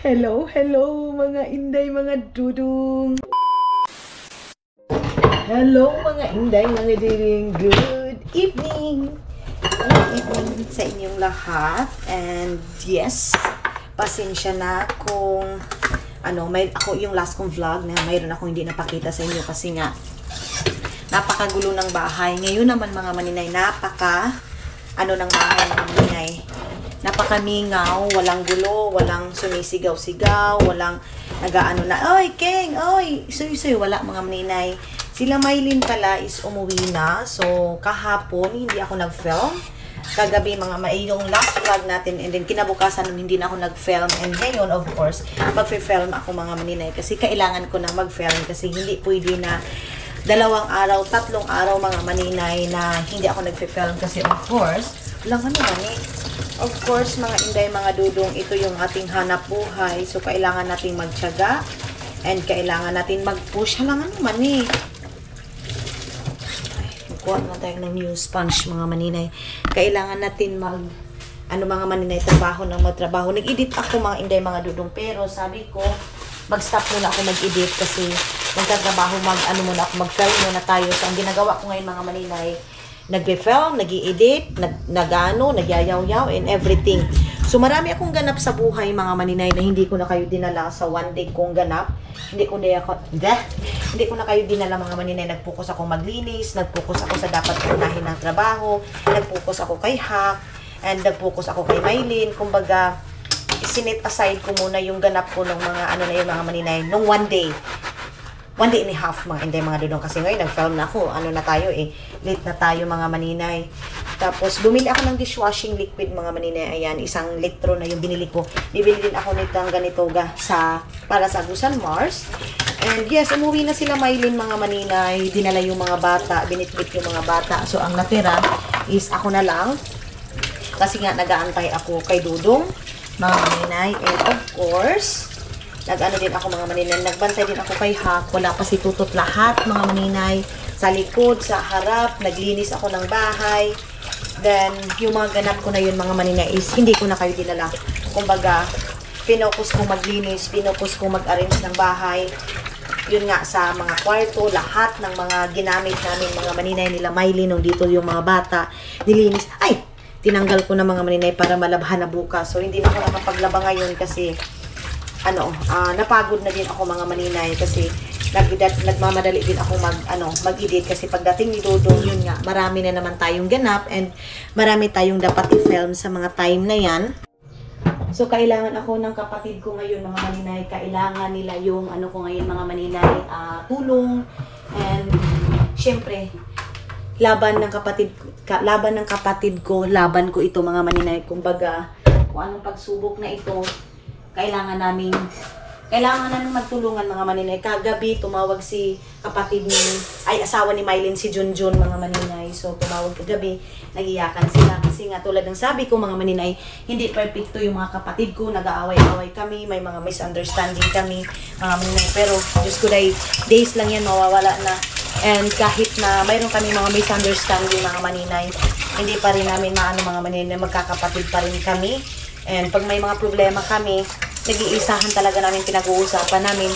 Hello, hello mga inday, mga dudong. Hello mga inday, mga dudong. Good evening. Good evening sa inyong lahat. And yes, pasensya na kung ako yung last kong vlog na mayroon akong hindi napakita sa inyo kasi nga napakagulo ng bahay. Ngayon naman mga maninay, ng bahay mga maninay. Napakamingaw, walang gulo, walang sumisigaw-sigaw, walang nagaano na, oy, Keng, oy, suy-suy, wala mga maninay. Sila Maylin pala is umuwi na, so kahapon hindi ako nag-film. Kagabi yung last vlog natin, and then kinabukasan nun hindi na ako nag-film, and ngayon of course, mag-film ako mga maninay kasi kailangan ko na mag-film kasi hindi pwede na 2 araw, 3 araw mga maninay na hindi ako nag-film kasi of course, of course, mga inday, mga dudong, ito yung ating hanap buhay. So, kailangan natin magtiyaga and kailangan natin mag-push. Halangan naman eh. Magkuha na tayo ng new sponge, mga maninay. Kailangan natin mga maninay, trabaho ng magtrabaho. Nag-edit ako, mga inday, mga dudong. Pero, sabi ko, mag-stop muna ako mag-edit kasi magtatrabaho, mag-film muna tayo. So, ang ginagawa ko ngayon, mga maninay, nagbe-film, nag-i-edit, nagyayaw-yaw, and everything. So, marami akong ganap sa buhay, mga maninay, na hindi ko na kayo dinala sa one day kong ganap. Hindi ko na kayo dinala, mga maninay. Nag-focus ako maglinis, nag-focus ako sa dapat unahin ng trabaho, nag-focus ako kay Hak, and nag-focus ako kay Maylin. Kumbaga, isinit aside ko muna yung ganap ko ng mga mga maninay, nung one day and a half, mga inday, mga dudong, kasi ngayon nag-film na ako, late na tayo mga maninay. Tapos bumili ako ng dishwashing liquid, mga maninay. Ayan, 1 litro na yung binili ko. Bibili din ako nitong ganito para sa Agusan Mars. And yes, umuwi na sila Maylin, mga maninay. Dinala yung mga bata, binitbit yung mga bata. So ang natira is ako na lang kasi nga nag-aantay ako kay Dudong, mga maninay. And of course, nag-ano din ako, mga maninay, nagbantay din ako kay Hak. Wala pa si Tutot lahat, mga maninay. Sa likod, sa harap, naglinis ako ng bahay. Then, yung mga ganap ko na yun, mga maninay, is hindi ko na kayo dinala. Kumbaga, pinokus ko maglinis, pinokus ko mag-arrange ng bahay. Yun nga, sa mga kwarto, lahat ng mga ginamit namin, mga maninay nila Maylin, nung dito yung mga bata, nilinis. Ay! Tinanggal ko na, mga maninay, para malabhan na bukas. So, hindi na ako nakapaglaba ngayon kasi napagod na din ako, mga maninay, kasi nagmamadali din ako mag-edit kasi pagdating ni Dodong, yun nga, marami na naman tayong ganap and marami tayong dapat i-film sa mga time na yan. So, kailangan ako ng kapatid ko ngayon, mga maninay. Kailangan nila yung ko ngayon, mga maninay, tulong. And syempre, laban ng kapatid ko, laban ko ito, mga maninay. Kumbaga, kung anong pagsubok na ito, kailangan namin magtulungan, mga maninay. Kagabi, tumawag si asawa ni Maylin, si Junjun, mga maninay. So, tumawag kagabi, nagiyakan sila. Kasi nga, tulad ng sabi ko, mga maninay, hindi perfecto yung mga kapatid ko. Nag-aaway-aaway kami, may mga misunderstanding kami, mga maninay. Pero, Diyos ko, days lang yan, mawawala na. And kahit na mayroon kami mga misunderstanding, mga maninay, hindi pa rin namin mga maninay, magkakapatid pa rin kami. And pag may mga problema kami, nag-iisahan talaga namin, pinag-uusapan namin.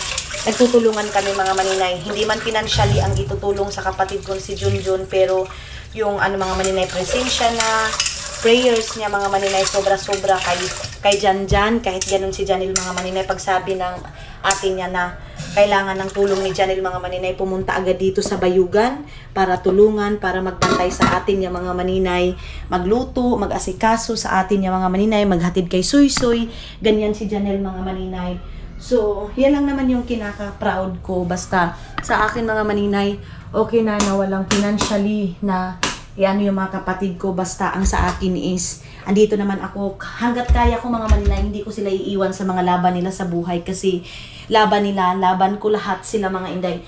Nagtutulungan kami, mga maninay. Hindi man financially ang itutulong sa kapatid ko si Junjun, pero yung mga maninay, presensya na, prayers niya, mga maninay, sobra-sobra kay Janjan. Kahit ganun si Janil, mga maninay, pagsabi ng atin niya na kailangan ng tulong ni Janil, mga maninay, pumunta agad dito sa Bayugan para tulungan, para magbantay sa atin yung mga maninay, magluto, mag-asikaso sa atin yung mga maninay, maghatid kay Suy-Suy. Ganyan si Janil, mga maninay. So, yan lang naman yung kinaka-proud ko. Basta sa akin, mga maninay, okay na walang financially na yung mga kapatid ko. Basta ang sa akin is, andito naman ako. Hanggat kaya ko, mga maninay, hindi ko sila iiwan sa mga laban nila sa buhay. Kasi laban ko lahat sila, mga inday.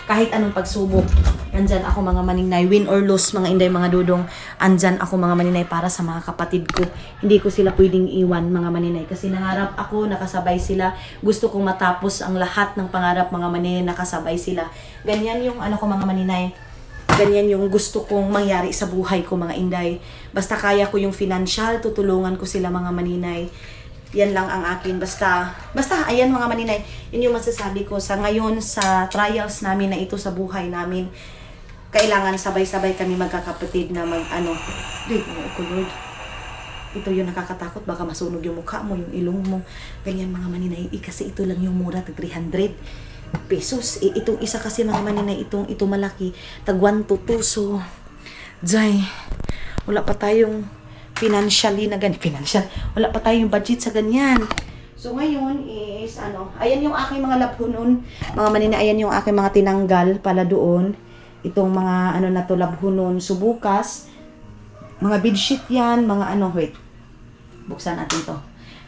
Kahit anong pagsubok, andyan ako, mga maninay. Win or lose, mga inday, mga dudong, andyan ako, mga maninay, para sa mga kapatid ko. Hindi ko sila pwedeng iwan, mga maninay. Kasi nangarap ako, nakasabay sila. Gusto kong matapos ang lahat ng pangarap, mga maninay, nakasabay sila. Ganyan yung ko, mga maninay. Ganyan yung gusto kong mangyari sa buhay ko, mga inday. Basta kaya ko yung financial, tutulungan ko sila, mga maninay. Yan lang ang akin. Basta, ayan mga maninay, yun yung masasabi ko sa ngayon, sa trials namin na ito sa buhay namin. Kailangan sabay-sabay kami magkakapatid na Lord. Ito yung nakakatakot, baka masunog yung mukha mo, yung ilong mo. Ganyan mga maninay, kasi ito lang yung mura, tag 300 pesos. Itong isa kasi mga maninay, ito malaki, tag 1 to 2. So, wala pa tayong wala pa tayong budget sa ganyan. So ngayon is ayan yung aking mga labhunon, mga maninay, ayan yung aking mga tinanggal pala doon. Itong mga na to, labhunon. So bukas, mga bedsheet yan, mga wait. Buksan natin to.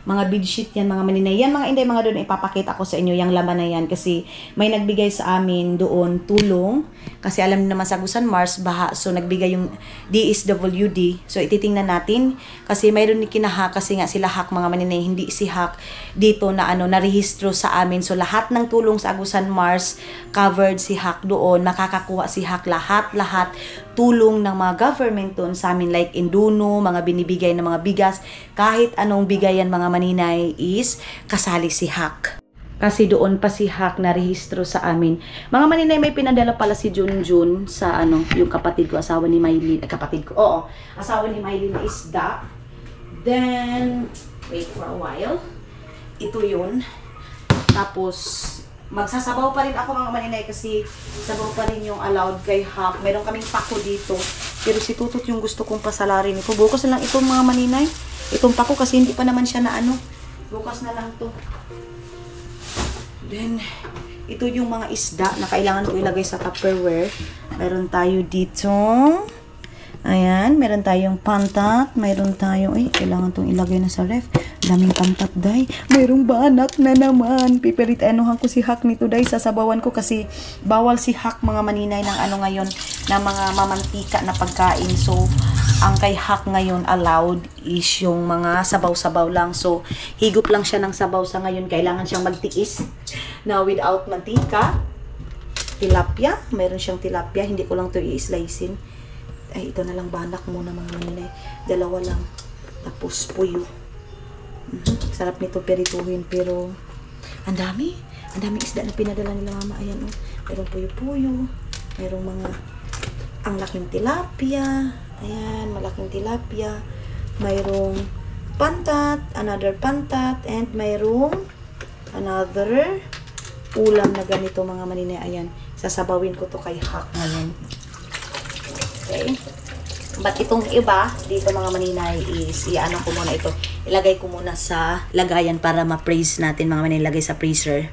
Mga bedsheet yan, mga maninay. Yan mga inday, mga doon ipapakita ko sa inyo yung laman na yan kasi may nagbigay sa amin doon tulong. Kasi alam niyo naman sa Agusan Mars, baha. So nagbigay yung DSWD. So ititingnan natin kasi mayroon ni kinahack kasi nga sila hack mga maninay, hindi si hack dito na narehistro sa amin. So lahat ng tulong sa Agusan Mars covered si hack doon. Makakakuha si hack lahat tulong ng mga government doon sa amin, like Induno, mga binibigay ng mga bigas, kahit anong bigayan mga maninay is kasali si hack. Kasi doon pa si hack na rehistro sa amin. Mga maninay, may pinadala pala si Junjun sa yung kapatid ko, asawa ni Mylene, asawa ni Mylene na isda. Then, wait for a while. Ito yun. Tapos, magsasabaw pa rin ako mga maninay kasi sabaw pa rin yung allowed kay hack. Meron kaming pako dito. Pero si Tutot yung gusto kong pasalarin. Bukas na lang itong mga maninay. Itong pako kasi hindi pa naman siya na bukas na lang to. Then, ito yung mga isda na kailangan ko ilagay sa Tupperware. Meron tayo dito. Ayan, meron tayong pantat. Meron tayong, kailangan itong ilagay na sa ref. Daming pantat, day. Mayroong banak na naman. Pipirit-anuhan ko si hack nito, day. Sasabawan ko kasi bawal si hack mga maninay ng ngayon, na mga mamantika na pagkain. So, ang kay hack ngayon allowed is yung mga sabaw-sabaw lang. So, higop lang siya ng sabaw sa ngayon. Kailangan siyang magtiis na without mantika. Tilapia. Mayroon siyang tilapia. Hindi ko lang ito i-slicein. Ito na lang banak muna mga maninay. 2 lang. Tapos puyo. Sarap nito perituhin pero ang dami isda na pinadala nila mama. Ayan Mayroong puyo-puyo. Mayroong mga ang laking tilapia. Ayan, malaking tilapia. Mayroong pantat, another pantat, and mayroong another ulam na ganito mga maninay. Ayan, sasabawin ko to kay hack ngayon. Okay. But itong iba, dito mga maninay is, ko muna ito. Ilagay ko muna sa lagayan para ma-freeze natin mga maninay. Ilagay sa freezer.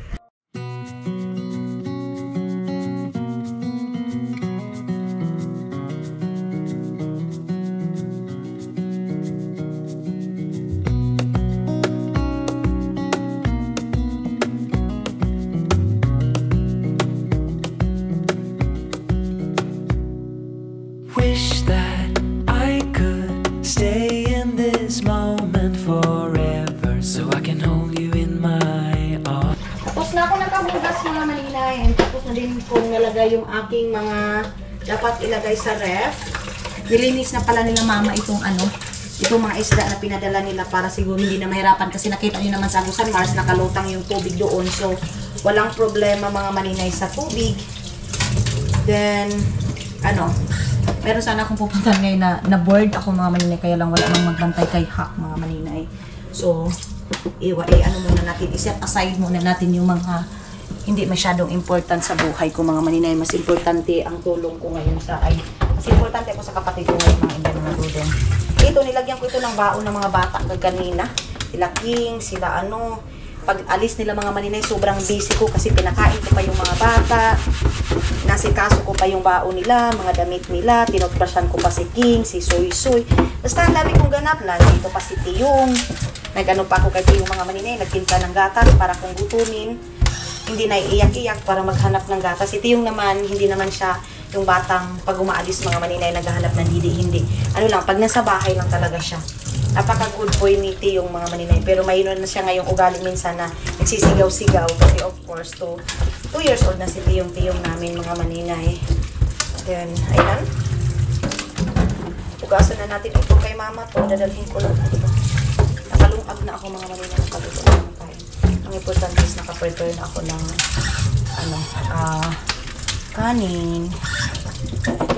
Wish that I could stay in this moment forever so I can hold you in my arms. Tapos na ako nakahugas mga maninay. And tapos na din kong nalagay yung aking mga dapat ilagay sa ref. Nilinis na pala nila mama itong itong mga isda na pinadala nila para siguro hindi na mahirapan kasi nakita nyo naman sa Agusan Mars nakalutang yung tubig doon. So, walang problema mga maninay sa tubig. Then, meron sana akong pupuntahan ngayon na bored ako mga maninay, kaya lang wala nang magbantay kay hack mga maninay. So, muna natin, i-set aside muna natin yung mga hindi masyadong important sa buhay ko mga maninay. Mas importante ang tulong ko ngayon mas importante ako sa kapatid ko ngayon mga hindi mga dudong. Ito, nilagyan ko ito ng baon ng mga bata kanina. Sila King, sila pag alis nila mga maninay, sobrang busy ko kasi pinakain ko pa yung mga bata. Nasikaso ko pa yung baon nila, mga damit nila, tinutbrushan ko pa si King, si Soy Soy. Basta ang dami kong ganap na. Dito pa si Tiyong. Nag-ano pa ako kay Tiyong mga maninay, nagtimpla ng gatas para kung gutumin. Hindi na iiyak-iyak para maghanap ng gatas. Si Tiyong naman, hindi naman siya yung batang pag umaalis mga maninay, naghahanap ng hindi. Pag nasa bahay lang talaga siya. Napaka-good boy ni Tiyong mga maninay. Pero mayroon na siya ngayong ugali minsan na nagsisigaw-sigaw. Kasi of course, 2 years old na si Tiyong namin mga maninay. Then, ayan. Ugasan na natin ito kay mama to. Dadalhin ko lang ito. Nagkalungag na ako mga maninay ng paluto ng kain. Ang importante is naka-prepare na ako ng kanin.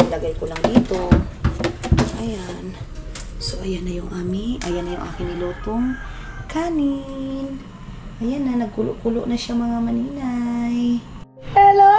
Ilagay ko lang dito. Ayan. So, ayan na yung aking nilutong kanin. Ayan na, nagkulo-kulo na siya mga maninay. Hello!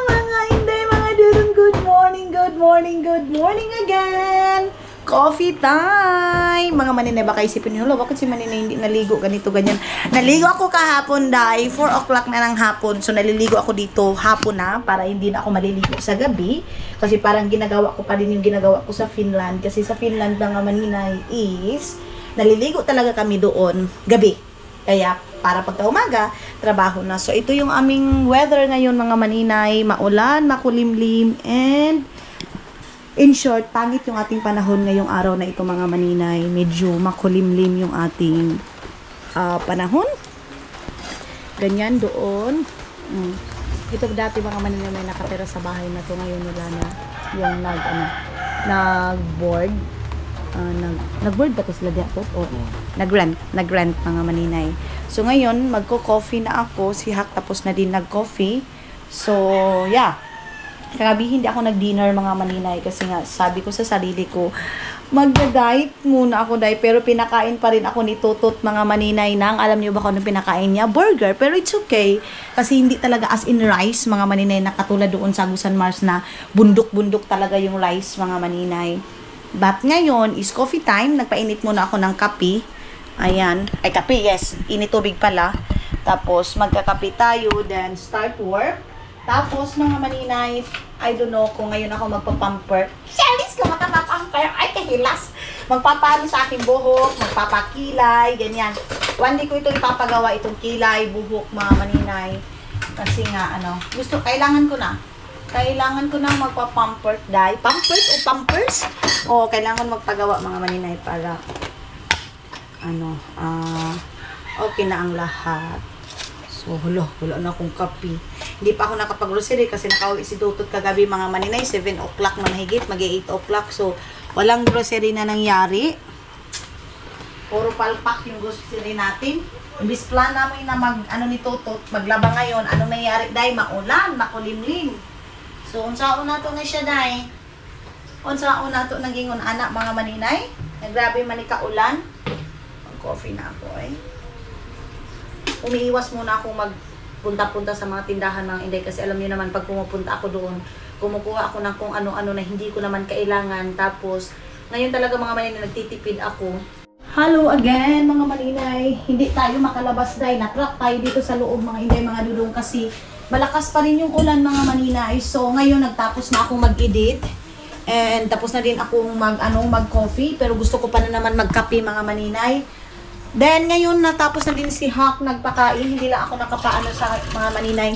Mga inday, mga dudong, good morning, good morning, good morning again! Coffee time! Mga maninay, baka isipin nyo, bakit si maninay hindi naligo, ganito, ganyan. Naligo ako kahapon, dahil 4 o'clock na ng hapon. So, naliligo ako dito hapon na, para hindi na ako maliligo sa gabi. Kasi parang ginagawa ko pa din yung ginagawa ko sa Finland. Kasi sa Finland, mga maninay, is naliligo talaga kami doon gabi. Kaya, para pagka umaga, trabaho na. So, ito yung aming weather ngayon, mga maninay. Maulan, makulimlim, and in short, pangit yung ating panahon ngayong araw na ito, mga maninay. Medyo makulimlim yung ating panahon. Ganyan doon. Ito dati, mga maninay, may nakatira sa bahay na to. Ngayon wala na yung nag-board. Nag-board ba ito sila diapot? O nag-rent, mga maninay. So ngayon, magko-coffee na ako. Si Hak tapos na din nag-coffee. So, yeah. Kagabi hindi ako nag-dinner, mga maninay, kasi nga sabi ko sa sarili ko, mag-diet muna ako, pero pinakain pa rin ako ni Tutot, mga maninay, nang alam niyo ba kung ano pinakain niya? Burger, pero it's okay, kasi hindi talaga as in rice, mga maninay, na katulad doon sa Agusan Mars na bundok-bundok talaga yung rice, mga maninay. But ngayon is coffee time. Nagpainit muna ako ng kape. Ayan, ay kape, yes, init tubig pala. Tapos magkakape tayo, then start work. Tapos, mga maninay, I don't know kung ngayon ako magpapamper. Shalis ko magpapamper. Ay, kahilas. Magpapano sa aking buhok, magpapakilay, ganyan. One day ko ito ipapagawa, itong kilay, buhok, mga maninay. Kasi nga, kailangan ko na. Kailangan ko na magpapamper dye. Pampers o pampers? O, kailangan magpagawa, mga maninay, para, okay na ang lahat. So, wala na akong kape. Hindi pa ako nakapag-grocery kasi nakauwi si Tutot kagabi, mga maninay. 7 o'clock na mahigit, mag-8 o'clock. So, walang grocery na nangyari. Puro palpak yung grocery natin. Imbis plan namin na ni Tutot, maglaba ngayon. Anong nangyari? Dahil maulan, makulimlim. So, unsaon na to na siya, dahil. Unsaon na to nagingon anak, mga maninay. Nagrabe man ikaulan. Coffee na ako, Umiiwas muna akong punta-punta sa mga tindahan, mga inday, kasi alam niyo naman, pag pumupunta ako doon, kumukuha ako ng kung ano-ano na hindi ko naman kailangan. Tapos, ngayon talaga, mga maninay, nagtitipid ako. Hello again, mga maninay. Hindi tayo makalabas, dahil natrap tayo dito sa loob, mga inday, mga dudong, kasi malakas pa rin yung ulan, mga maninay. So, ngayon, nagtapos na akong mag-edit. And tapos na din akong mag-coffee. Pero gusto ko pa na naman magkape, mga maninay. Then, ngayon, natapos na din si Hawk nagpakain. Hindi lang ako nakapaano sa mga maninay.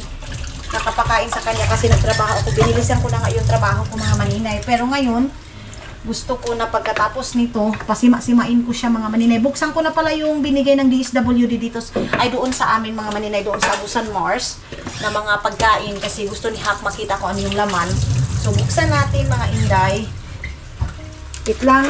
Nakapakain sa kanya kasi nagtrabaho ako. Binilisan ko na nga yung trabaho ko, mga maninay. Pero ngayon, gusto ko na pagkatapos nito, pasima-simain ko siya, mga maninay. Buksan ko na pala yung binigay ng DSWD dito. Ay, doon sa amin, mga maninay. Doon sa Agusan Mars na mga pagkain. Kasi gusto ni Hawk makita ko ano yung laman. So, buksan natin, mga inday. Wait lang.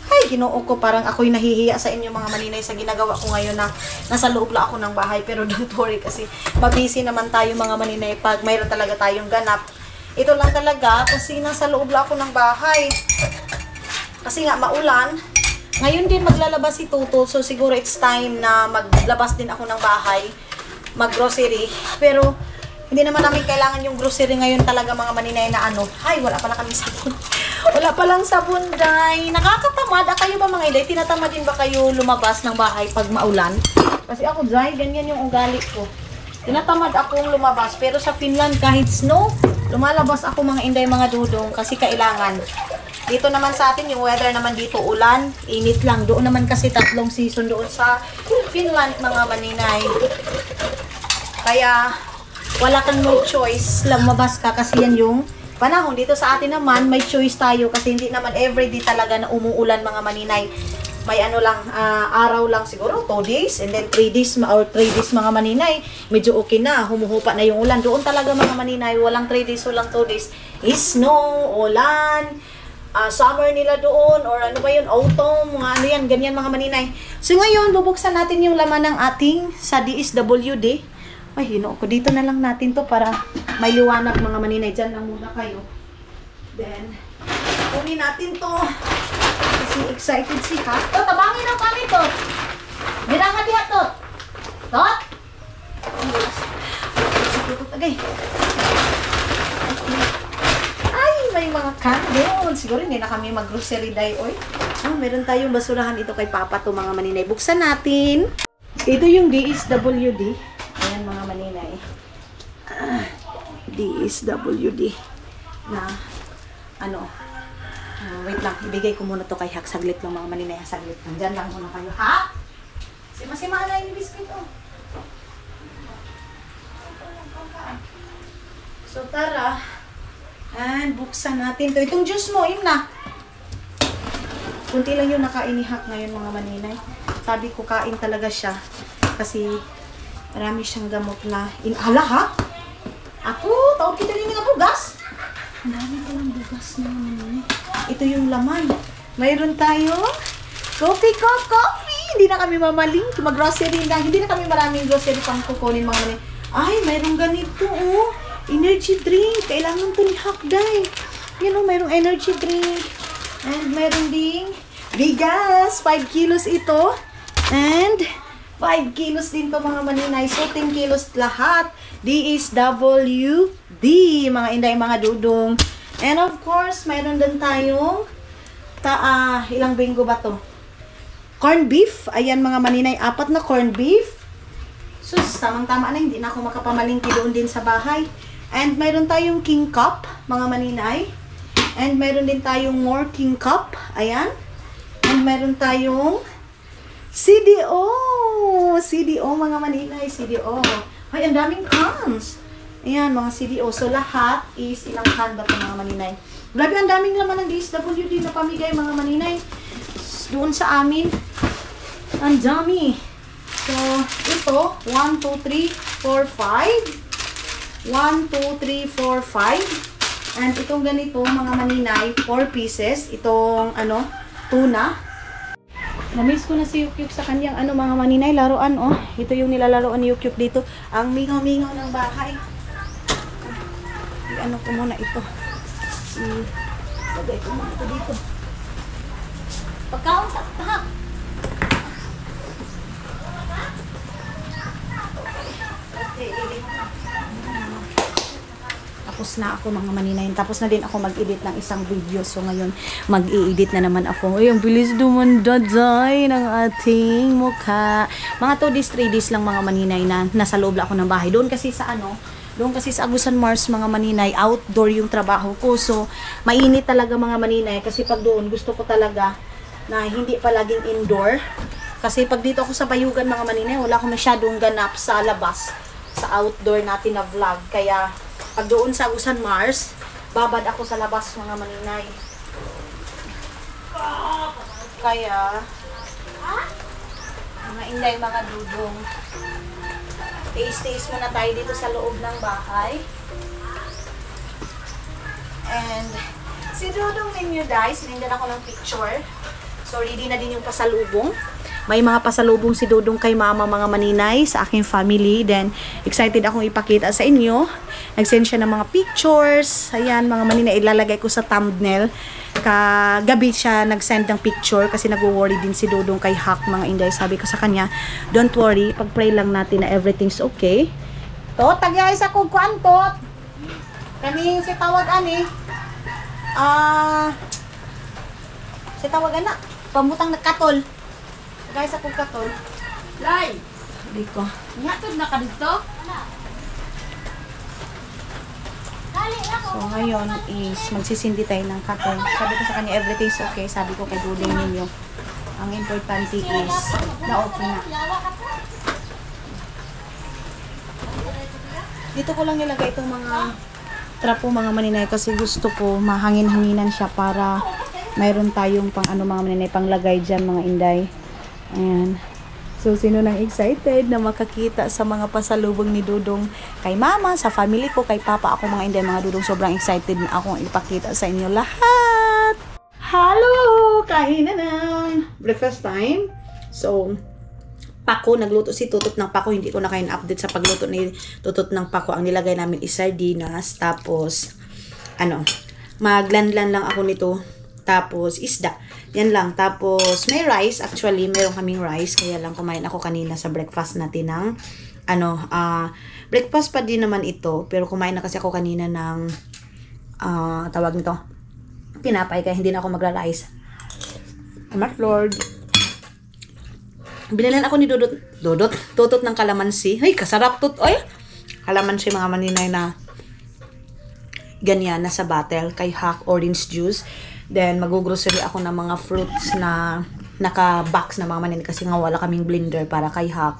Ay, ginoo ko, parang ako'y nahihiya sa inyo, mga maninay, sa ginagawa ko ngayon na nasa loob lang ako ng bahay. Pero don't worry, kasi mabisi naman tayo, mga maninay, pag mayroon talaga tayong ganap. Ito lang talaga, kasi nasa loob lang ako ng bahay. Kasi nga, maulan. Ngayon din maglalabas si Tuto, so siguro it's time na maglabas din ako ng bahay, mag-grocery. Pero hindi naman namin kailangan yung grocery ngayon talaga, mga maninay, na ay, wala pala kami sabon. Wala palang sabon, day. Nakakatamad. Kayo ba, mga inday? Tinatamad din ba kayo lumabas ng bahay pag maulan? Kasi ako, day, ganyan yung ugali ko. Tinatamad akong lumabas. Pero sa Finland, kahit snow, lumalabas ako, mga inday, mga dudong. Kasi kailangan. Dito naman sa atin, yung weather naman dito, ulan, init lang. Doon naman kasi 3 season doon sa Finland, mga maninay. Kaya wala kang no choice, lumabas ka kasi yan yung panahon. Dito sa atin naman, may choice tayo kasi hindi naman everyday talaga na umuulan, mga maninay. May araw lang siguro, 2 days, and then 3 days, or 3 days, mga maninay. Medyo okay na, humuhupa na yung ulan. Doon talaga, mga maninay, walang 3 days, walang 2 days. Is snow, ulan, summer nila doon or ano ba yun, autumn, mga ano yan, ganyan mga maninay. So ngayon, bubuksan natin yung laman ng ating sa DSWD. Ay, hino ko. Dito na lang natin to para may liwanag mga maninay. Diyan lang muna kayo. Then, kunin natin to. Kasi excited si Hat. To, tabangin ang kami to. Dira nga diha to. Tot? Tagay. Ay, may mga candle. Siguro hindi na kami mag-grocery day, oy. Meron tayong basurahan ito kay Papa to mga maninay. Buksan natin. Ito yung DSWD. Ayan mga maninay. DSWD na ano. Wait lang, ibigay ko muna to kay Hak. Saglit lang mga maninay. Saglit lang. Diyan lang muna kayo. Ha? Sima-sima na yung biscuit, oh. So, tara. And, buksan natin to. Itong juice mo, yun na. Kunti lang yung nakain ni Hak ngayon, mga maninay. Sabi ko, kain talaga siya. Kasi, marami siyang gamot na inala, ha? Ako, taon kita rin nga bugas. Ang dami ko ng bugas na, maninay. Ito yung laman. Mayroon tayo coffee. Hindi na kami mamaling. Mag-grocery na. Hindi na kami maraming grocery pang kukunin mga maninay. Ay, mayroong ganito, oh. Energy drink. Kailangan to ni Hakday. Yan, oh, mayroong energy drink. And mayroong ding bigas. 5 kilos ito. And 5 kilos din to mga maninay. So, 10 kilos lahat. DSWD. Mga inday, mga dudong. And of course, mayroon din tayong ilang bingo ba to? Corn beef. Ayan mga maninay. 4 na corn beef. Sus, tamang-tama na. Hindi na ako makapamalingki doon din sa bahay. And mayroon tayong king cup, mga maninay. And mayroon din tayong more king cup. Ayan. And mayroon tayong CDO. CDO, mga maninay. CDO. Ay, ang daming cans. Ayan, mga CDO. So, lahat is ilang can ba ito, mga maninay? Grabe, ang daming laman ng DSWD na pamigay, mga maninay. Doon sa amin. Ang dami. So, ito, 1, 2, 3, 4, 5. 1, 2, 3, 4, 5. And itong ganito, mga maninay, 4 pieces. Itong, tuna. Namiss ko na si Yukyuk sa kanyang, mga maninay, laruan, oh. Ito yung nilalaroan ni Yukyuk dito. Ang mingaw-mingaw ng bahay. Ko muna ito. Lagay ko muna ito dito. Pagkaon sa tahak. Okay. Tapos na ako mga maninayin. Tapos na din ako mag-edit ng isang video. So ngayon, mag-i-edit na naman ako. Ay, ang bilis dumandaday ng ating mukha. Mga 2 days, 3 days lang mga maninay na nasa loob lang ako ng bahay. Doon kasi sa Agusan Mars mga maninay, outdoor yung trabaho ko. So, mainit talaga mga maninay. Kasi pag doon, gusto ko talaga na hindi palaging indoor. Kasi pag dito ako sa Bayugan mga maninay, wala akong masyadong ganap sa labas. Sa outdoor natin na vlog. Kaya, pag doon sa Agusan Mars, babad ako sa labas mga maninay. Kaya, mga inday, mga dudong, taste muna tayo dito sa loob ng bahay. And, si Dudong ninyo guys, sinendan ako ng picture. So, ready na din yung pasalubong. May mga pasalubong si Dudong kay Mama, mga maninay, sa aking family. Then, excited akong ipakita sa inyo. Nag-send siya ng mga pictures. Ayan, mga maninay, ilalagay ko sa thumbnail. Kagabi siya nag-send ng picture kasi nag-worry din si Dudong kay Hak, mga inday. Sabi ko sa kanya, don't worry, pag-pray lang natin na everything's okay. To, tagay sa kukuan to. Kaning si tawag ani. Si tawag na. Pamutang nagkatol. Guys, ako katol. Lai! Dito. Ngatod na ka dito? So, ngayon is magsisindi tayo ng katol. Sabi ko sa kanya, everything's okay. Sabi ko kay Dudong ninyo. Ang importante is na okay na. Dito ko lang nilagay itong mga trapo mga maninay kasi gusto ko mahangin-hanginan siya para mayroon tayong pang mga maninay, panglagay dyan mga inday. Ayan. So, sino nang excited na makakita sa mga pasalubong ni Dudong kay Mama, sa family ko, kay Papa, ako mga inday, mga Dudong, sobrang excited na akong ipakita sa inyo lahat. Hello! Kain na ng breakfast time. So, pako, nagluto si Tutot ng pako. Hindi ko na kayo update sa pagluto ni Tutot ng pako. Ang nilagay namin is sardinas. Tapos, maglanlan lang ako nito. Tapos, isda. Yan lang. Tapos, may rice. Actually, meron kaming rice. Kaya lang kumain ako kanina sa breakfast natin ng, breakfast pa din naman ito. Pero kumain na kasi ako kanina ng, tawag nito, tinapay. Kaya hindi na ako magra-rice. Amat Lord. Binilan ako ni Tutot ng kalamansi. Ay, kasarap tot. Ay, kalamansi mga maninay na ganyan, nasa bottle. Kay Hack, orange juice. Then, mag-grocery ako ng mga fruits na naka-box na mga maninay kasi nga wala kaming blender para kay Hack.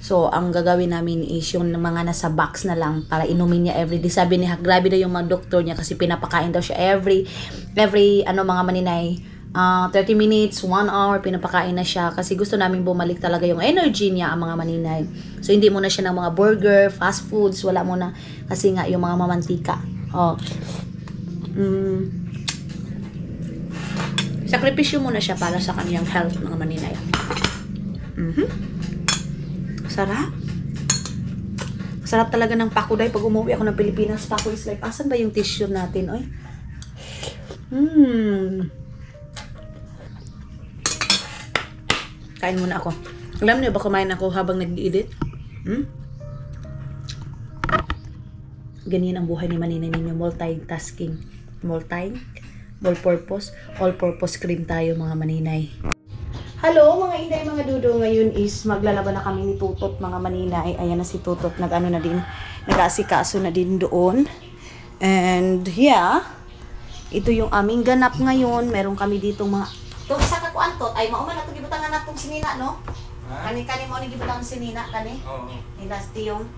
So, ang gagawin namin is yung mga nasa box na lang para inumin niya everyday. Sabi ni Hack, grabe daw yung mga doktor niya kasi pinapakain daw siya every mga maninay, 30 minutes, 1 hour, pinapakain na siya kasi gusto namin bumalik talaga yung energy niya ang mga maninay. So, hindi muna siya ng mga burger, fast foods, wala muna kasi nga yung mga mamantika. Sakripisyo muna siya para sa kanyang health, mga maninay. Sarap. Sarap talaga ng pako dahil pag umuwi ako ng Pilipinas, pako is like, asan ba yung tissue natin? Oy. Kain muna ako. Alam niyo ba kumain ako habang nag-edit? Ganyan ang buhay ni maninay ninyo. Multitasking. All-purpose cream tayo mga maninay. Hello mga inday, mga dudo. Ngayon is maglalaban na kami ni Tutot mga maninay. Ayan na si Tutot. Nag-aasikaso na din doon. And yeah, ito yung aming ganap ngayon. Meron kami ditong mga... Itong isa kakuan tot. Ay, mauman na ito gibutangan na itong sinina, no? Kani mo na gibutangan sinina, kani? Oo. Nilasti yung...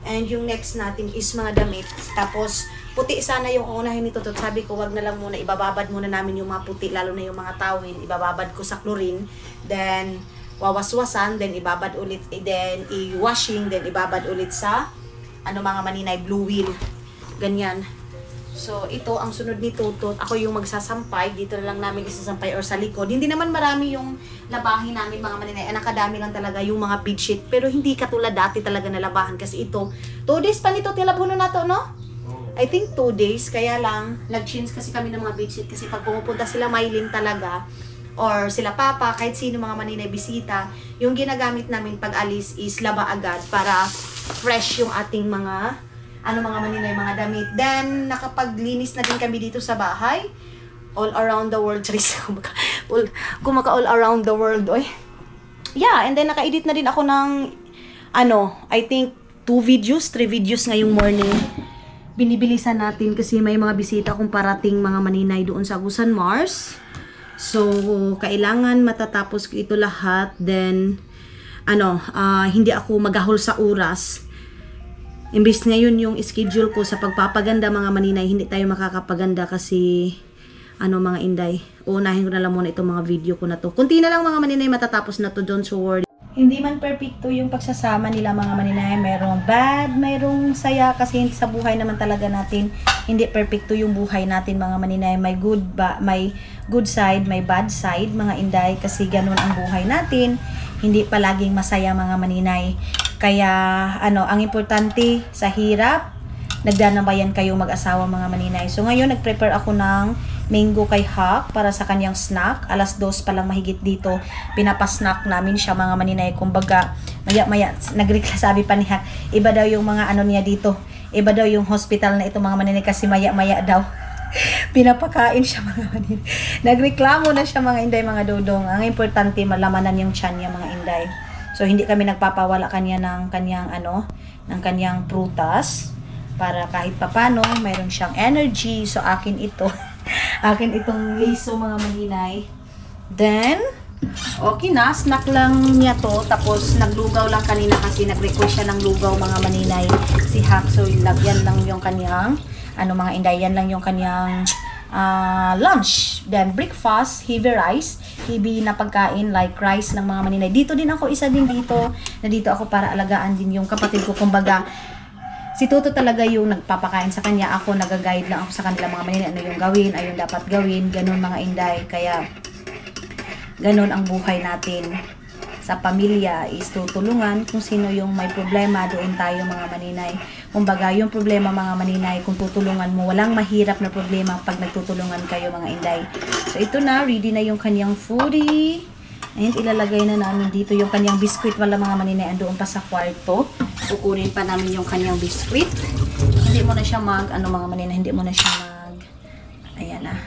And yung next natin is mga damit. Tapos, puti sana yung unahin nito. Sabi ko, wag na lang muna. Ibababad muna namin yung mga puti. Lalo na yung mga tawin. Ibababad ko sa chlorine. Then, wawaswasan. Then, ibabad ulit. Then, i-washing. Then, ibabad ulit sa mga maninay, blue wheel. Ganyan. So, ito ang sunod ni Tutot. Ako yung magsasampay. Dito na lang namin isasampay or sa likod. Hindi naman marami yung labahin namin mga maninay. Nakadami lang talaga yung mga bedsheet. Pero hindi katulad dati talaga na labahan. Kasi ito, 2 days pa nito tilabuno na to, no? I think 2 days. Kaya lang, nag-change kasi kami ng mga bedsheet. Kasi pag pumupunta sila Maylin talaga, or sila Papa, kahit sino mga maninay bisita, yung ginagamit namin pag alis is laba agad para fresh yung ating mga mga maninay, mga damit. Then, nakapaglinis na din kami dito sa bahay. All around the world. Kumaka all around the world. Oy. Yeah, and then naka-edit na din ako ng, I think, 3 videos ngayong morning. Binibilisan natin kasi may mga bisita kung parating mga maninay doon sa Agusan Mars. So, kailangan matatapos ko ito lahat. Then, hindi ako magahol sa oras. Imbis ngayon yung schedule ko sa pagpapaganda mga maninay, hindi tayo makakapaganda kasi mga inday. Unahin ko na lang muna itong mga video ko na to. Kunti na lang mga maninay matatapos na to, don't you worry. Hindi man perfecto yung pagsasama nila mga maninay. Merong bad, merong saya kasi sa buhay naman talaga natin. Hindi perfecto yung buhay natin mga maninay. May good side, may bad side mga inday kasi ganun ang buhay natin. Hindi palaging masaya mga maninay. Kaya, ang importante sa hirap, nagdanabayan kayong mag-asawa mga maninay. So, ngayon, nag-prepare ako ng mango kay Hack para sa kanyang snack. 2:00 pa lang mahigit dito. Pinapasnack namin siya mga maninay. Kumbaga, maya-maya, sabi pa ni Hack, iba daw yung mga niya dito. Iba daw yung hospital na ito mga maninay kasi maya-maya daw. Pinapakain siya mga maninay. Nagreklamo na siya mga inday, mga dudong. Ang importante, malamanan yung tiyan niya mga inday. So, hindi kami nagpapawala kanya ng kanyang prutas para kahit papano, mayroon siyang energy. So, akin ito. Akin itong liso mga maninay. Then, okay na. Snack lang niya to. Tapos, naglugaw lang kanina kasi nag-request siya ng lugaw mga maninay. Si Hack. So, yan lang yung kanyang, mga inday. Yan lang yung kanyang lunch. Then, breakfast, heavy rice. Heavy na pagkain like rice ng mga maninay. Dito din ako, isa din dito. Na dito ako para alagaan din yung kapatid ko. Kumbaga, Si Toto talaga yung nagpapakain sa kanya. Ako, nag-guide lang ako sa kanila mga Maninay. Ano yung gawin, ayun dapat gawin. Ganun mga Inday. Kaya, ganun ang buhay natin. Sa pamilya is tutulungan. Kung sino yung may problema, doon tayo mga Maninay. Kumbaga, yung problema mga Maninay, kung tutulungan mo, walang mahirap na problema pag nagtutulungan kayo mga Inday. So, ito na. Ready na yung kanyang foodie. And ilalagay na namin dito yung kanyang biskwit. Wala mga Maninay, andoon pa sa kwarto. Kukunin pa namin yung kanyang biskwit. Hindi mo na siya ano mga Maninay, hindi mo na siya ayan na.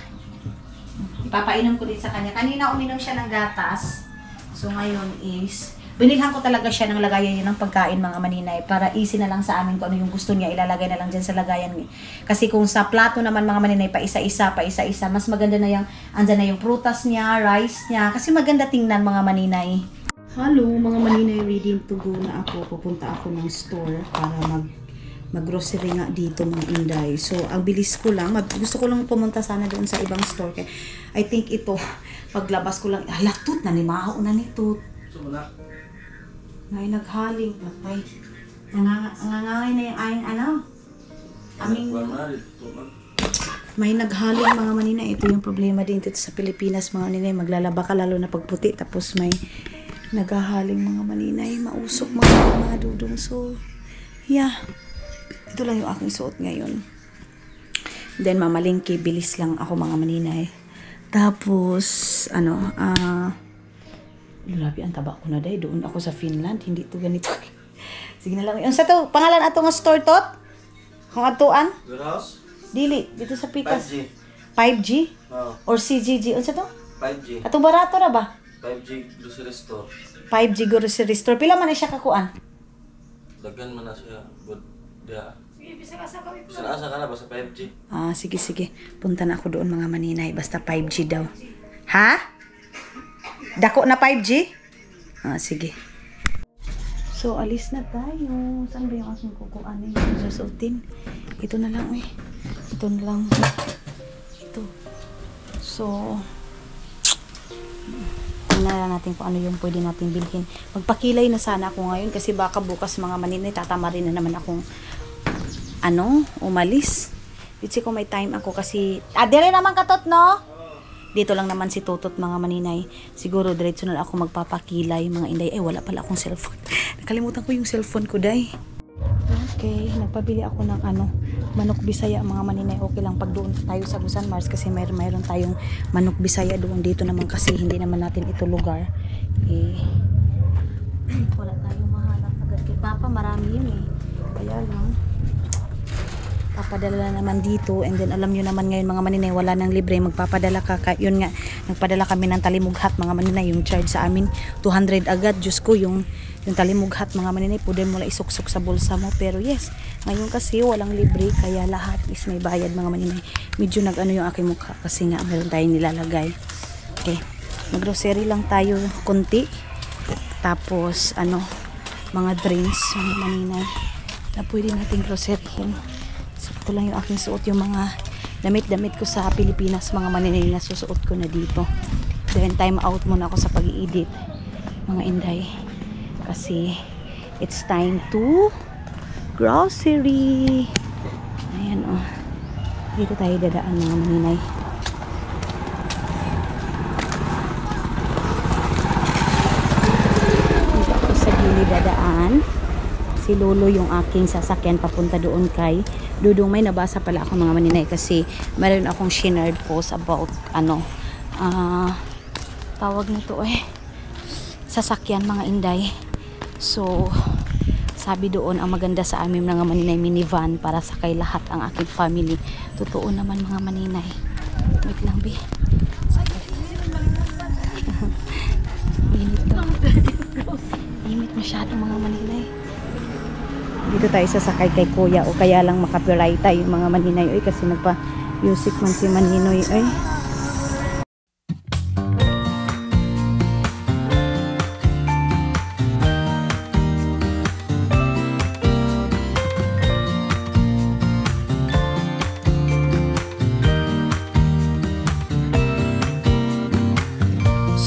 Ipapainom ko din sa kanya. Kanina uminom siya ng gatas. So ngayon is, binilhan ko talaga siya ng lagayan niya ng pagkain mga Maninay para easy na lang sa amin kung ano yung gusto niya, ilalagay na lang dyan sa lagayan. Kasi kung sa plato naman mga Maninay, pa isa-isa, mas maganda na yung, andyan na yung prutas niya, rice niya, kasi maganda tingnan mga Maninay. Hello mga Maninay, ready to go na ako. Pupunta ako ng store para mag-grocery nga dito mga Inday. So, ang bilis ko lang. Gusto ko lang pumunta sana doon sa ibang store. Kaya, I think ito, paglabas ko lang, tut na ni Maho na ni Tut. Ngay naghaling. Patay. Nangangay na yung ayang may naghaling mga Maninay. Ito yung problema din dito sa Pilipinas mga Maninay. Maglalaba ka lalo na pagputi. Tapos may naghahaling mga Maninay. Mausok mga dudong. So, yeah. Ito lang yung aking suot ngayon. Then, mamalingki, bilis lang ako mga Maninay. Tapos, grabe, ang taba ko na day. Doon ako sa Finland. Hindi to ganito. Sige na lang. Yung sa to, pangalan ato nga store tot? Kung atuan? Good house? Dili, dito sa Pikas. 5G. 5G? Oh, Or CGG? Ano sa to? 5G. Atong barato na ba? 5G grocery store. 5G grocery store. Pila man na siya kakuan? Dagan man na siya. Good. Yeah. Bisa asa ka na ba sa 5G? Sige. Punta na ako doon mga Maninay. Basta 5G daw. Ha? Dako na 5G? Sige. So, alis na tayo. Saan ba yung aking kukuan? Yung susutin? Ito na lang eh. Ito na lang. Ito. So, tingnan na natin kung ano yung pwede natin bilhin. Magpakilay na sana ako ngayon kasi baka bukas mga Maninay tatama rin na naman akong umalis. Ditsi ko may time ako kasi dire naman katot no? Dito lang naman si Totot mga Maninay. Siguro diretso na ako magpapakilay mga Inday. Wala pala akong cellphone. Nakalimutan ko yung cellphone ko day. Okay, nagpabili ako ng manok Bisaya mga Maninay. Okay lang pag doon tayo sa Busan Mars kasi mayroon tayong manok Bisaya doon. Dito naman kasi hindi naman natin ito lugar. Wala tayong mahanap agad kay Papa. Marami yun Kaya lang papadala naman dito, and then alam nyo naman ngayon mga Maninay, wala nang libre, magpapadala ka, yun nga, nagpadala kami ng talimughat mga Maninay, yung charge sa amin 200 agad. Diyos ko, yung talimughat mga Maninay, pwede mo lang isuksok sa bulsa mo, pero yes, ngayon kasi walang libre, kaya lahat is may bayad mga Maninay. Medyo yung aking mukha kasi nga meron tayong nilalagay. Okay, mag-grocery lang tayo konti, tapos mga drinks mga Maninay na pwede natin groceryhin. So, ito lang yung aking suot, yung mga damit-damit ko sa Pilipinas mga Maninay na susuot ko na dito. Then time out muna ako sa pag-i-edit mga Inday kasi it's time to grocery. Ayan dito tayo dadaan mga Maninay. Dito ako sa gilid dadaan. Si Lolo yung aking sasakyan papunta doon kay Dudong. May nabasa pala ako mga Maninay kasi meron akong shared post about tawag nito sasakyan mga Inday. So sabi doon ang maganda sa amin mga Maninay, minivan para sakay lahat ang aking family. Totoo naman mga Maninay. Wait lang be. Init masyado mga Maninay. Dito tayo sasakay kay Kuya o kaya lang makapiray tayo mga Maninay kasi nagpa-music man si Maninoy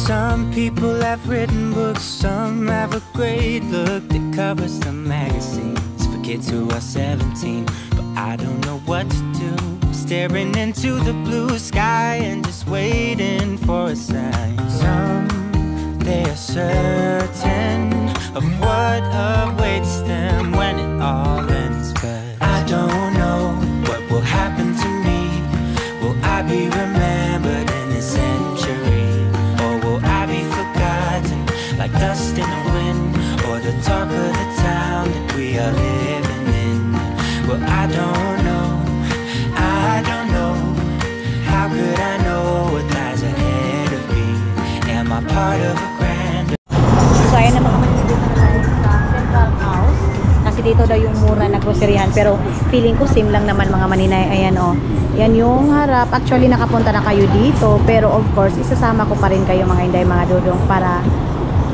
Some people have written books, some have a great look that covers the magazines. For get to our 17, but I don't know what to do. Staring into the blue sky and just waiting for a sign. Someday are certain of what awaits them when it all ends, but I don't know what will happen to me. Will I be remembered in a century, or will I be forgotten like dust in the wind, or the talk of the town that we are living in? Well, I don't know, I don't know. How could I know what lies ahead of me? Am I part of a grander? So ayan na mga manila, dito na tayo sa Central House. Kasi dito daw yung mura na groceryhan. Pero feeling ko same lang naman mga maninay. Ayan o. Yan yung harap. Actually nakapunta na kayo dito. Pero of course, isasama ko pa rin kayo mga inday, mga dudong, para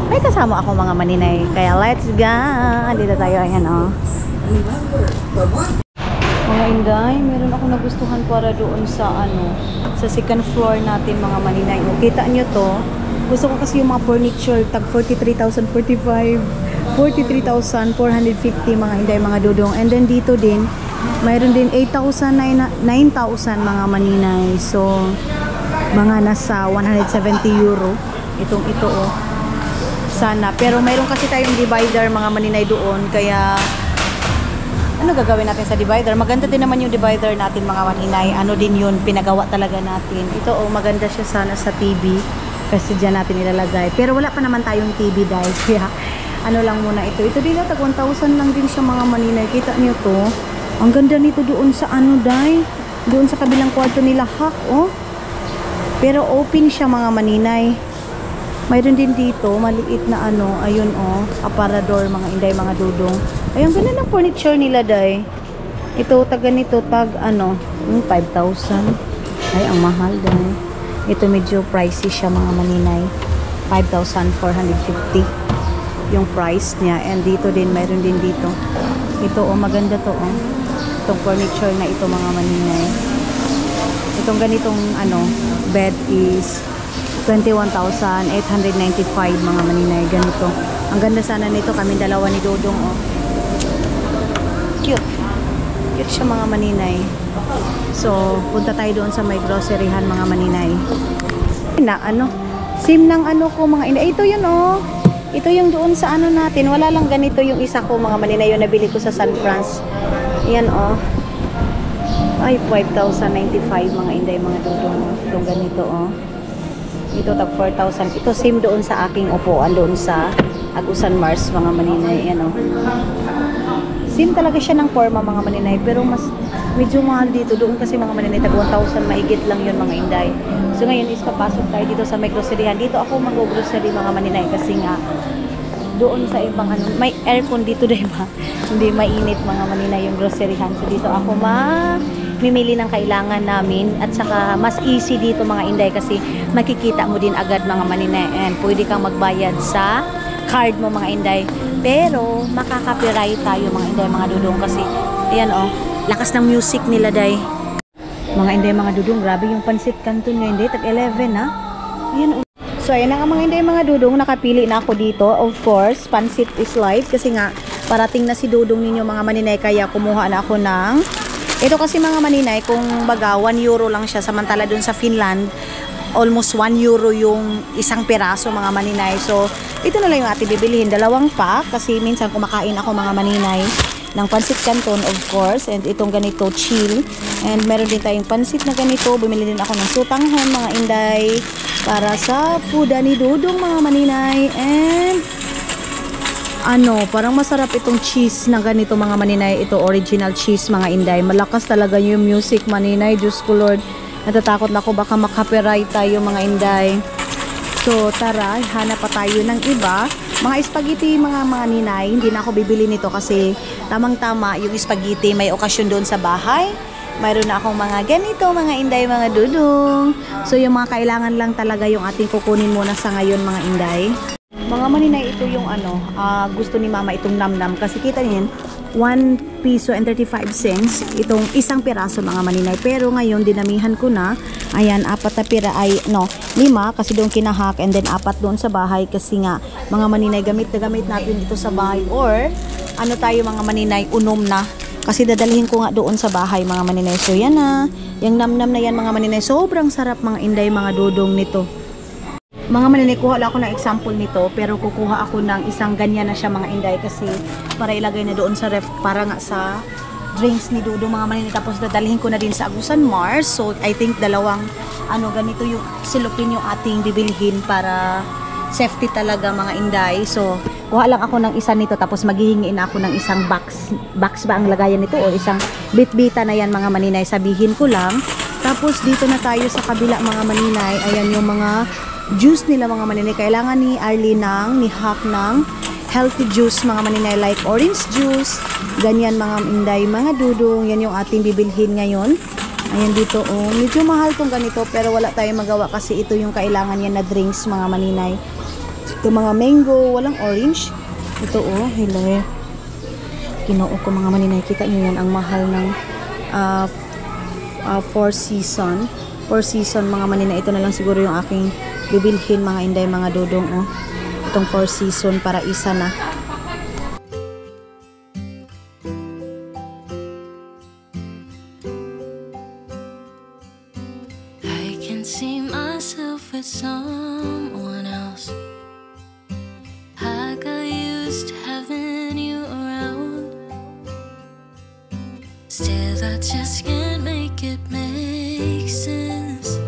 may kasama ako mga maninay. Kaya let's go! Dito tayo. Ayan o. Mga inday, meron ako nagustuhan para doon sa sa second floor natin mga maninay. O, kita nyo to. Gusto ko kasi yung mga furniture, tag 43,045, 43,450 mga inday, mga dudong. And then dito din, mayroon din 8,000, 9,000 mga maninay. So, mga nasa 170 euro. Ito oh. Sana. Pero mayroon kasi tayong divider mga maninay doon. Kaya, ano gagawin natin sa divider? Maganda din naman yung divider natin mga maninay. Ano din yun, pinagawa talaga natin. Ito oh, maganda siya sana sa TV. Kasi dyan natin ilalagay. Pero wala pa naman tayong TV dahil. Kaya ano lang muna ito. Ito din tag 1,000 lang din siya mga maninay. Kita niyo to. Ang ganda nito doon sa dai. Doon sa kabilang kwarto nila hak oh. Pero open siya mga maninay. Mayroon din dito maliit na ayun oh, aparador mga inday, mga dudong. Ay, ang ganda ng furniture nila dai. Ito tag ganito tag 5,000. Ay, ang mahal dai. Ito medyo pricey siya mga maninay. 5,450 yung price niya. And dito din, mayroon din dito. Ito oh, maganda to oh. Itong furniture na ito mga maninay. Itong ganitong bed is 21,895 mga maninay. Ganito. Ang ganda sana nito, kami dalawa ni Dodong oh. Cute. Cute siya mga maninay. So, punta tayo doon sa may groceryhan mga maninay. Na same ng ko mga inday. Ito yun oh. Ito yung doon sa natin. Wala lang ganito yung isa ko mga maninay. Yung nabili ko sa San Francisco. Yan oh. Ay, 5,095 mga inday, mga dudong. Itong ganito oh. Ito tag 4,000. Ito same doon sa aking upuan doon sa Agusan Mars mga maninay. Yan oh. Same talaga siya ng forma mga maninay, pero mas medyo mahal dito. Doon kasi mga maninay tag 1,000 mahigit lang yun mga inday. So ngayon is papasok tayo dito sa may groceryhan. Dito ako mag-grocery mga maninay kasi nga doon sa ibang may aircon dito, diba? Hindi mainit mga maninay yung groceryhan. So dito ako mimili ng kailangan namin, at saka mas easy dito mga inday kasi makikita mo din agad mga maninay, and pwede kang magbayad sa card mo mga inday. Pero makaka-copyright tayo mga inday, mga dudong, kasi ayan oh, lakas ng music nila day. Mga inday, mga dudong, grabe yung pansit canton ngayon day, tag 11 ha. Ayan oh. So ayan na nga mga inday, mga dudong, nakapili na ako dito. Of course, pansit is live kasi nga parating na si Dudong ninyo mga maninay, kaya kumuha na ako ng ito kasi mga maninay, kung baga 1 euro lang siya, samantala dun sa Finland almost 1 euro yung isang piraso mga maninay. So ito na lang yung ating bibilihin, 2 pack, kasi minsan kumakain ako mga maninay ng pansit canton of course, and itong ganito chill, and meron din tayong pansit na ganito. Bumili din ako ng sutanghon mga inday para sa puda ni Dudong mga maninay. And parang masarap itong cheese na ganito mga maninay. Ito original cheese mga inday. Malakas talaga yung music maninay. Diyos ko Lord, natatakot na ako baka makapiright tayo mga inday. So tara, hanap pa tayo ng iba. Mga spaghetti mga maninay, hindi na ako bibili nito kasi tamang tama yung spaghetti, may okasyon doon sa bahay. Mayroon na akong mga ganito mga inday, mga dudong. So yung mga kailangan lang talaga yung ating kukunin muna sa ngayon mga inday. Mga maninay, ito yung gusto ni mama itong namnam, kasi kita niyo 1 piso and 35 cents itong isang piraso mga maninay. Pero ngayon dinamihan ko na, ayan, 4 na pira ay 5 kasi doon kinahak, and then 4 doon sa bahay kasi nga mga maninay gamit na gamit natin dito sa bahay, or ano tayo mga maninay, unom na. Kasi dadalhin ko nga doon sa bahay mga maninay. So yan na, yung namnam na yan mga maninay. Sobrang sarap mga inday, mga dudong nito. Mga maninay, kuha lang ako ng example nito. Pero kukuha ako ng isang ganyan na siya mga inday. Kasi para ilagay na doon sa ref, para nga sa drinks ni Dudong mga maninay. Tapos dadalhin ko na din sa Agusan Mars. So I think dalawang ganito yung silupin yung ating bibilhin para safety talaga mga inday. So kuha lang ako ng isa nito, tapos maghihingi na ako ng isang box ba ang lagayan nito o isang bitbita na yan mga maninay, sabihin ko lang. Tapos dito na tayo sa kabila mga maninay. Ayan yung mga juice nila mga maninay. Kailangan ni Arlene ni Hak ng healthy juice mga maninay, like orange juice, ganyan mga inday, mga dudong. Yan yung ating bibilhin ngayon. Ayan dito, medyo mahal tong ganito, pero wala tayong magawa kasi ito yung kailangan yan na drinks mga maninay. Ito mga mango, walang orange. Ito hello. Kinuo ko mga maninay, kita nyo yan, ang mahal ng Four Season mga maninay. Ito na lang siguro yung aking bibilhin mga inday, mga dudong. Itong Four Season para isa na. I can see myself with someone else. I got used to having you around. Still I just can't make it make sense.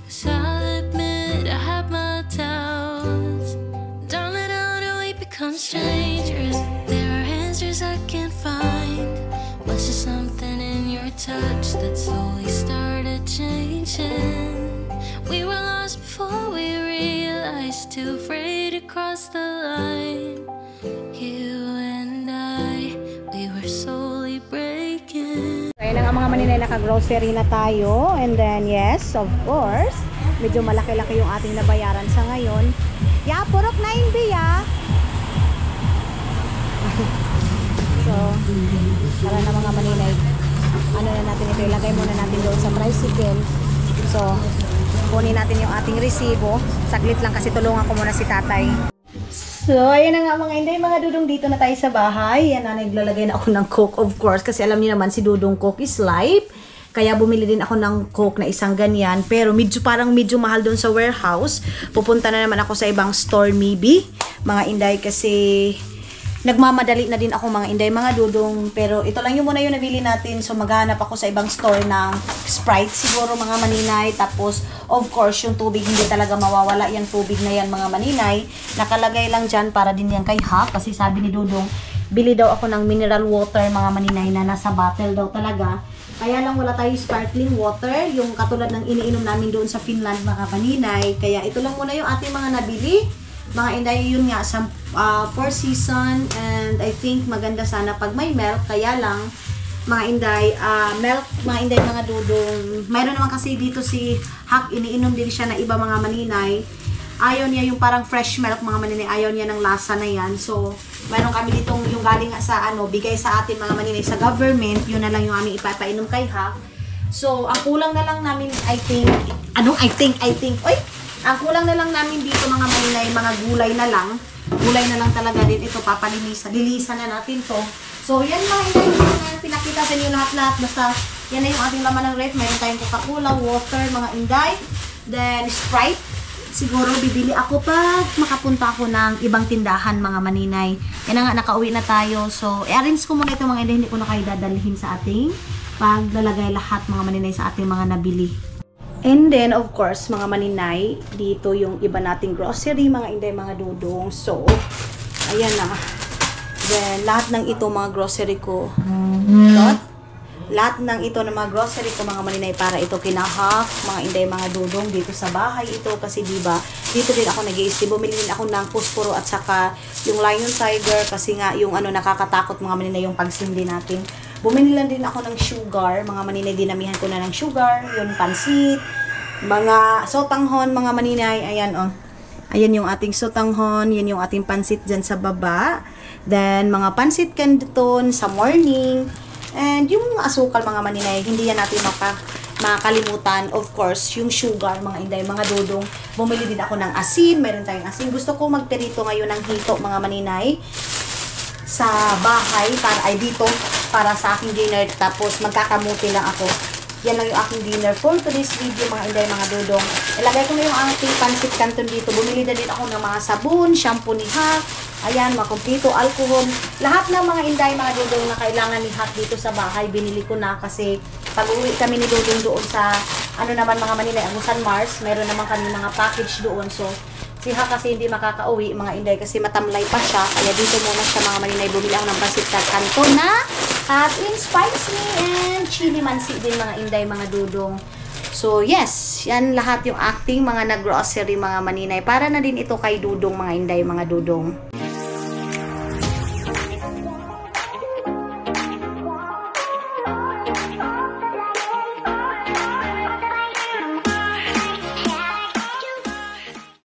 'Cause I'll admit I have my doubts. Darling, how do we become strangers? There are answers I can't find. Was there something in your touch that slowly started changing? We were lost before we realized, too afraid to cross the line. You and I, we were slowly breaking. Ayun na nga mga maninay, naka-grocery na tayo. And then, yes, of course, medyo malaki-laki yung ating nabayaran sa ngayon. Yeah, purok 9B, ya. So, tara na mga maninay. Ano na natin ito, ilagay muna natin doon sa tricycle. So, kunin natin yung ating resibo. Saglit lang kasi tulungan ko muna si tatay. So, ayan na nga mga inday, mga dudong, dito na tayo sa bahay. Yan na, naglalagay na ako ng Coke, of course. Kasi alam niyo naman, si Dudong Coke is life. Kaya bumili din ako ng Coke na isang ganyan. Pero parang medyo mahal doon sa warehouse. Pupunta na naman ako sa ibang store maybe, mga inday, kasi nagmamadali na din ako mga inday, mga dudong. Pero ito lang yung muna yung nabili natin. So maghanap ako sa ibang store ng Sprite siguro mga maninay. Tapos of course yung tubig, hindi talaga mawawala yung tubig na yan mga maninay. Nakalagay lang dyan para din yan kay Hak. Kasi sabi ni Dudong, bili daw ako ng mineral water mga maninay na nasa bottle daw talaga. Kaya lang wala tayo sparkling water, yung katulad ng iniinom namin doon sa Finland mga maninay. Kaya ito lang muna yung ating mga nabili. Mga inday, yun nga sa Four Season, and I think maganda sana pag may milk. Kaya lang mga inday, milk mga inday, mga dudong. Mayroon naman kasi dito si Hak, iniinom din siya na iba mga maninay. Ayaw niya yung parang fresh milk mga maninay, ayaw niya ng lasa na yan. So mayroon kami ditong yung galing sa bigay sa atin mga maninay sa government. Yun na lang yung aming ipapainom kay Hak. So ang kulang na lang namin, I think oy, ang kulang na lang namin dito mga maninay, mga gulay na lang. Gulay na lang talaga din ito, lilisan na natin to. So yan mga inday, pinakita sa inyo lahat-lahat. Basta yan na yung ating laman ng ref. Mayroon tayong Coca-Cola, water mga inday, then Sprite. Siguro bibili ako pag makapunta ako ng ibang tindahan mga maninay. Yan na nga, nakauwi na tayo. So i-arrange ko muna ito mga inday, hindi ko na kayo dadalhin sa ating paglalagay lahat mga maninay sa ating mga nabili. And then, of course, mga maninay, dito yung iba nating grocery, mga inday, mga dudong. So, ayan na. Then, lahat ng ito, mga grocery ko. Lahat ng ito ng mga grocery ko, mga maninay, para ito kinahak, mga inday, mga dudong, dito sa bahay ito. Kasi, diba, dito din ako nag-iisip. Bumili din ako ng pusporo at saka yung Lion Tiger. Kasi nga, yung nakakatakot, mga maninay, yung pagsindi natin. Bumili lang din ako ng sugar. Mga maninay, dinamihan ko na ng sugar. Yung pansit. Mga sotanghon, mga maninay. Ayan, Ayan yung ating sotanghon. Yan yung ating pansit dyan sa baba. Then, mga pansit canton sa morning. And yung asukal, mga maninay. Hindi yan natin makakalimutan. Of course, yung sugar, mga inday, mga dudong. Bumili din ako ng asin. Meron tayong asin. Gusto ko magperito ngayon ng hito, mga maninay. sa bahay para dito para sa aking dinner, tapos magkakamuti lang ako. Yan lang yung aking dinner for today's video, mga inday, mga dudong. Ilagay ko na yung aking pancit canton dito. Bumili na din ako ng mga sabon, shampoo ni Hak, ayan, mga kumpleto, alcohol, lahat ng mga inday, mga dudong na kailangan ni Hak dito sa bahay, binili ko na kasi pag uwi kami ni Dudong doon sa ano naman mga Manila, Agusan Mars, meron naman kami mga package doon. So si Hak kasi hindi makakauwi, mga inday, kasi matamlay pa siya. Kaya dito muna siya, mga Maninay, bumili ako ng pancit canton na hot and spicy and chili mansi din, mga inday, mga dudong. So yes, yan lahat yung acting mga nag-grocery, mga Maninay. Para na din ito kay Dudong, mga inday, mga dudong.